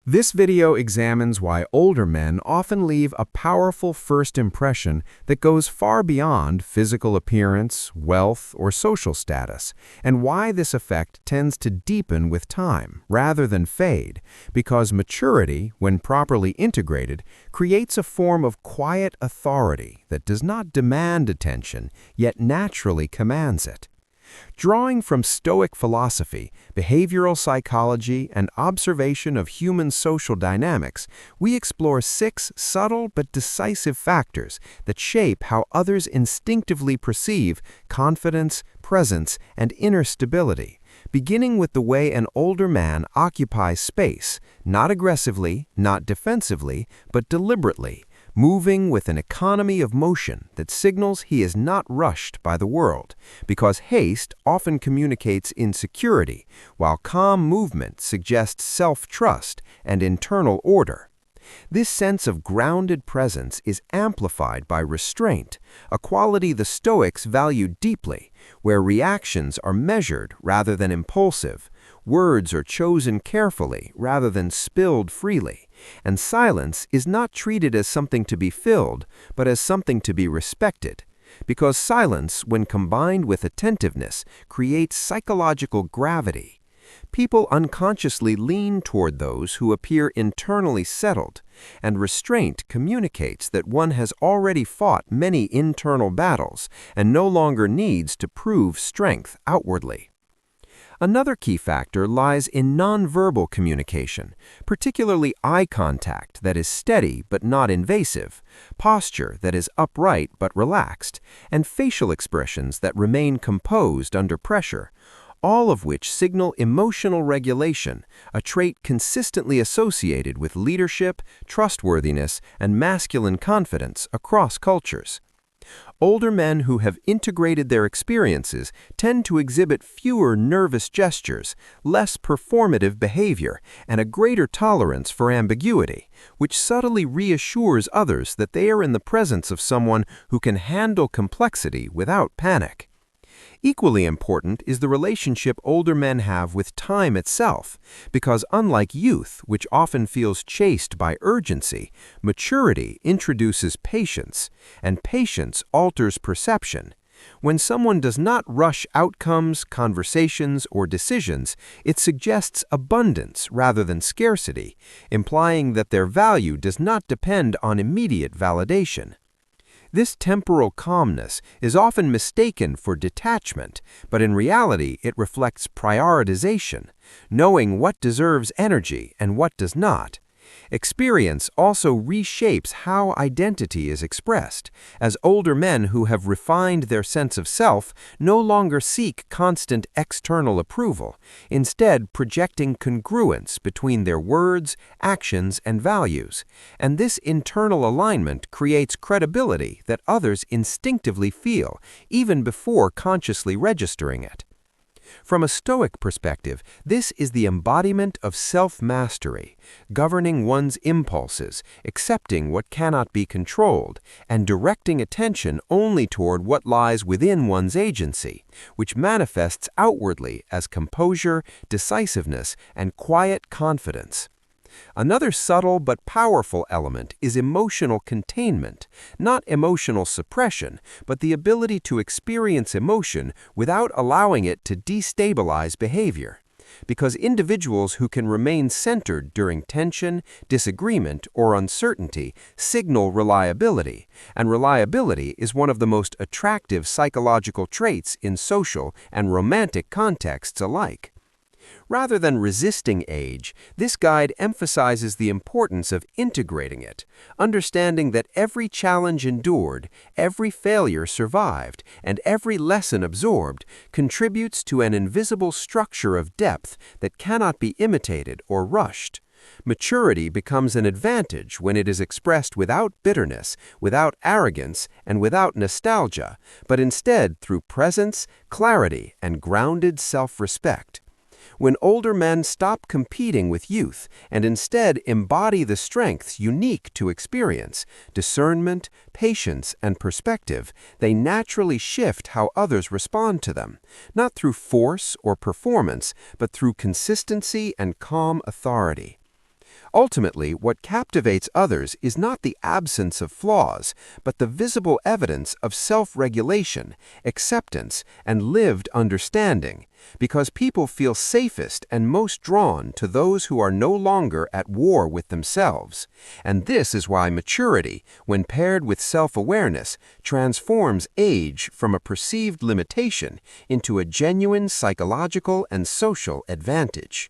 This video examines why older men often leave a powerful first impression that goes far beyond physical appearance, wealth, or social status, and why this effect tends to deepen with time rather than fade, because maturity, when properly integrated, creates a form of quiet authority that does not demand attention, yet naturally commands it. Drawing from Stoic philosophy, behavioral psychology, and observation of human social dynamics, we explore 6 subtle but decisive factors that shape how others instinctively perceive confidence, presence, and inner stability, beginning with the way an older man occupies space, not aggressively, not defensively, but deliberately, moving with an economy of motion that signals he is not rushed by the world, because haste often communicates insecurity, while calm movement suggests self-trust and internal order. This sense of grounded presence is amplified by restraint, a quality the Stoics valued deeply, where reactions are measured rather than impulsive, words are chosen carefully rather than spilled freely, and silence is not treated as something to be filled, but as something to be respected. Because silence, when combined with attentiveness, creates psychological gravity. People unconsciously lean toward those who appear internally settled, and restraint communicates that one has already fought many internal battles and no longer needs to prove strength outwardly. Another key factor lies in nonverbal communication, particularly eye contact that is steady but not invasive, posture that is upright but relaxed, and facial expressions that remain composed under pressure, all of which signal emotional regulation, a trait consistently associated with leadership, trustworthiness, and masculine confidence across cultures. Older men who have integrated their experiences tend to exhibit fewer nervous gestures, less performative behavior, and a greater tolerance for ambiguity, which subtly reassures others that they are in the presence of someone who can handle complexity without panic. Equally important is the relationship older men have with time itself, because unlike youth, which often feels chased by urgency, maturity introduces patience, and patience alters perception. When someone does not rush outcomes, conversations, or decisions, it suggests abundance rather than scarcity, implying that their value does not depend on immediate validation. This temporal calmness is often mistaken for detachment, but in reality it reflects prioritization, knowing what deserves energy and what does not. Experience also reshapes how identity is expressed, as older men who have refined their sense of self no longer seek constant external approval, instead projecting congruence between their words, actions, and values. And this internal alignment creates credibility that others instinctively feel, even before consciously registering it. From a Stoic perspective, this is the embodiment of self-mastery, governing one's impulses, accepting what cannot be controlled, and directing attention only toward what lies within one's agency, which manifests outwardly as composure, decisiveness, and quiet confidence. Another subtle but powerful element is emotional containment, not emotional suppression, but the ability to experience emotion without allowing it to destabilize behavior. Because individuals who can remain centered during tension, disagreement, or uncertainty signal reliability, and reliability is one of the most attractive psychological traits in social and romantic contexts alike. Rather than resisting age, this guide emphasizes the importance of integrating it, understanding that every challenge endured, every failure survived, and every lesson absorbed contributes to an invisible structure of depth that cannot be imitated or rushed. Maturity becomes an advantage when it is expressed without bitterness, without arrogance, and without nostalgia, but instead through presence, clarity, and grounded self-respect. When older men stop competing with youth and instead embody the strengths unique to experience, discernment, patience, and perspective, they naturally shift how others respond to them, not through force or performance, but through consistency and calm authority. Ultimately, what captivates others is not the absence of flaws, but the visible evidence of self-regulation, acceptance, and lived understanding, because people feel safest and most drawn to those who are no longer at war with themselves. And this is why maturity, when paired with self-awareness, transforms age from a perceived limitation into a genuine psychological and social advantage.